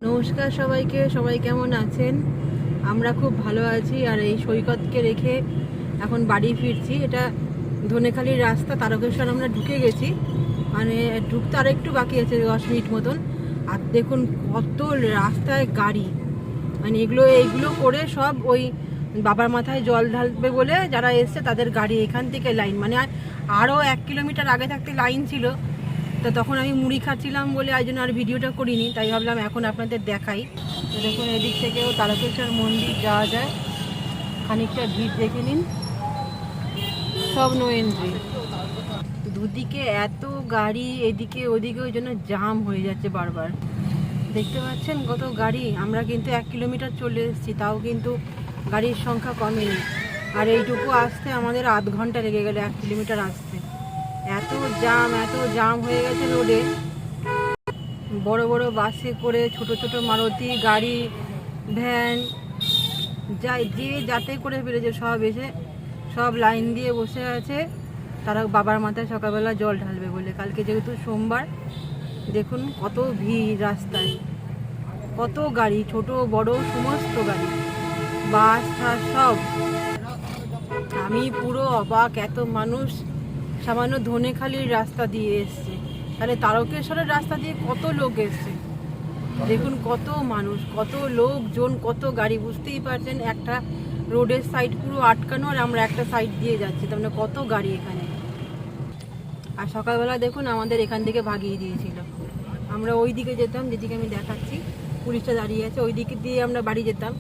নমস্কার সবাইকে, সবাই কেমন আছেন? আমরা খুব ভালো আছি। আর এই সৈকতকে রেখে এখন বাড়ি ফিরছি। এটা ধনেখালির রাস্তা, তারকেশ্বর আমরা ঢুকে গেছি, মানে ঢুকতে আর একটু বাকি আছে 10 মিনিট মতন। আর দেখুন কত রাস্তায় গাড়ি, মানে এইগুলো করে সব ওই বাবার মাথায় জল ঢালবে বলে যারা এসছে তাদের গাড়ি। এখান থেকে লাইন, মানে আরও 1 কিলোমিটার আগে থাকতে লাইন ছিল। তো তখন আমি মুড়ি খাচ্ছিলাম বলে এই জন্য আর ভিডিওটা করিনি, তাই ভাবলাম এখন আপনাদের দেখাই। তো দেখুন এদিক থেকেও তারকেশ্বর মন্দির যাওয়া যায়, খানিকটা ভিড় দেখে নিন, সব নো এন্ট্রি। দুদিকে এত গাড়ি, এদিকে ওদিকে, ওই জন্য জাম হয়ে যাচ্ছে বারবার। দেখতে পাচ্ছেন কত গাড়ি। আমরা কিন্তু 1 কিলোমিটার চলে এসেছি, তাও কিন্তু গাড়ির সংখ্যা কমেনি। আর এইটুকু আসতে আমাদের আধ ঘন্টা লেগে গেল 1 কিলোমিটার আসতে। এত জাম হয়ে গেছে রোডে। বড় বড় বাসে করে, ছোট ছোট মারুতি গাড়ি, ভ্যান, যে যাতে করে ফেলেছে সব এসে সব লাইন দিয়ে বসে আছে তারা বাবার মাথায় সকালবেলা জল ঢালবে বলে। কালকে যেহেতু সোমবার, দেখুন কত ভিড় রাস্তায়, কত গাড়ি, ছোট বড় সমস্ত গাড়ি, বাস টাস সব। আমি পুরো অবাক, এত মানুষ সামান্য ধনেখালির রাস্তা দিয়ে এসছে, তাহলে তারকেশ্বরের রাস্তা দিয়ে কত লোক এসছে। দেখুন কত মানুষ, কত লোকজন, কত গাড়ি, বুঝতেই পারছেন। একটা রোডের সাইড পুরো আটকানো, আর আমরা একটা সাইড দিয়ে যাচ্ছি, তার মানে কত গাড়ি এখানে। আর সকালবেলা দেখুন আমাদের এখান থেকে ভাগিয়ে দিয়েছিল। আমরা ওই দিকে যেতাম, যেদিকে আমি দেখাচ্ছি পুলিশটা দাঁড়িয়ে আছে, ওই দিকে দিয়ে আমরা বাড়ি যেতাম,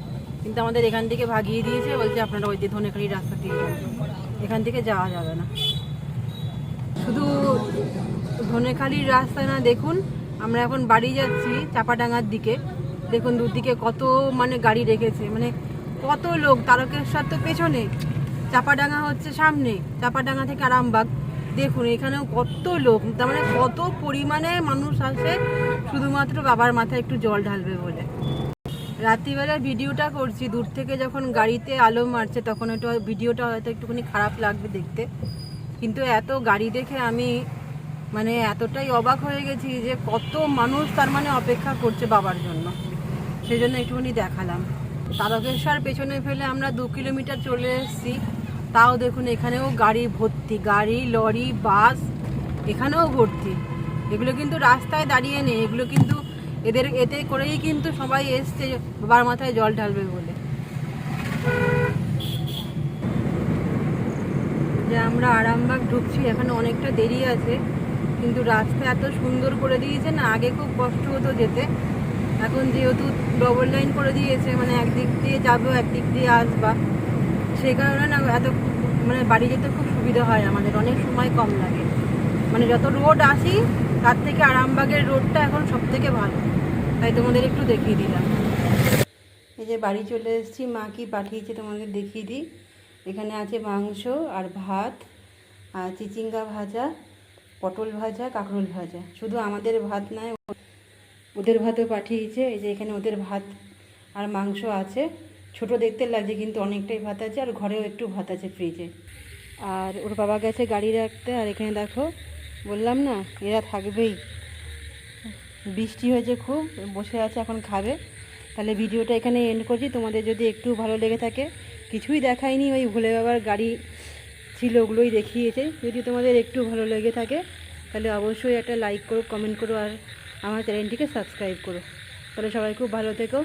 কিন্তু আমাদের এখান থেকে ভাগিয়ে দিয়েছে। বলছে আপনারা ওই যে ধনেখালির রাস্তা দিয়ে যাবেন, এখান থেকে যাওয়া যাবে না। শুধু ধনেখালির রাস্তা না, দেখুন আমরা এখন বাড়ি যাচ্ছি চাপাডাঙ্গার দিকে। দেখুন দুদিকে কত মানে গাড়ি রেখেছে, মানে কত লোক। তারকেশ্বর তো পেছনে, চাপাডাঙ্গা হচ্ছে সামনে, চাপাডাঙ্গা থেকে আরামবাগ। দেখুন এখানেও কত লোক, তার মানে কত পরিমাণে মানুষ আসে শুধুমাত্র বাবার মাথায় একটু জল ঢালবে বলে। রাত্রিবেলা ভিডিওটা করছি দূর থেকে, যখন গাড়িতে আলো মারছে তখন একটু ভিডিওটা হয়তো একটুখানি খারাপ লাগবে দেখতে, কিন্তু এত গাড়ি দেখে আমি মানে এতটাই অবাক হয়ে গেছি যে কত মানুষ তার মানে অপেক্ষা করছে বাবার জন্য, সেই জন্য একটুখানি দেখালাম। তারকেশ্বর পেছনে ফেলে আমরা 2 কিলোমিটার চলে এসেছি, তাও দেখুন এখানেও গাড়ি ভর্তি, গাড়ি, লরি, বাস এখানেও ভর্তি। এগুলো কিন্তু রাস্তায় দাঁড়িয়ে নেই, এগুলো কিন্তু এতে করেই কিন্তু সবাই এসছে বাবার মাথায় জল ঢালবে বলে। যে আমরা আরামবাগ ঢুকছি, এখানে অনেকটা দেরি আছে, কিন্তু রাস্তা এত সুন্দর করে দিয়েছে না, আগে খুব কষ্ট হতো যেতে। এখন যেহেতু ডবল লাইন করে দিয়েছে, মানে একদিক দিয়ে যাবো একদিক দিয়ে আসবা, সেই কারণে না এত মানে বাড়ি যেতে খুব সুবিধা হয় আমাদের, অনেক সময় কম লাগে। মানে যত রোড আসি তার থেকে আরামবাগের রোডটা এখন সব থেকে ভালো, তাই তোমাদের একটু দেখিয়ে দিলাম। এই যে বাড়ি চলে এসেছি, মা কি পাঠিয়েছে তোমাদের দেখিয়ে দিই। এখানে আছে মাংস আর ভাত, আর চিচিঙ্গা ভাজা, পটল ভাজা, কাঁকরোল ভাজা। শুধু আমাদের ভাত নয়, ওদের ভাতও পাঠিয়েছে। এই যে এখানে ওদের ভাত আর মাংস আছে, ছোট দেখতে লাগছে কিন্তু অনেকটাই ভাত আছে, আর ঘরেও একটু ভাত আছে ফ্রিজে। আর ওর বাবা গেছে গাড়ি রাখতে। আর এখানে দেখো, বললাম না এরা থাকবেই, বৃষ্টি হয়েছে খুব, বসে আছে এখন খাবে। তাহলে ভিডিওটা এখানে এন্ড করছি। তোমাদের যদি একটু ভালো লেগে থাকে, কিছুই দেখায়নি, ওই ভোলে বাবার গাড়ি ছিল ওগুলোই দেখিয়েছে। যদি তোমাদের একটু ভালো লেগে থাকে তাহলে অবশ্যই একটা লাইক করো, কমেন্ট করো, আর আমার চ্যানেলটিকে সাবস্ক্রাইব করো। তাহলে সবাই খুব ভালো থেকো।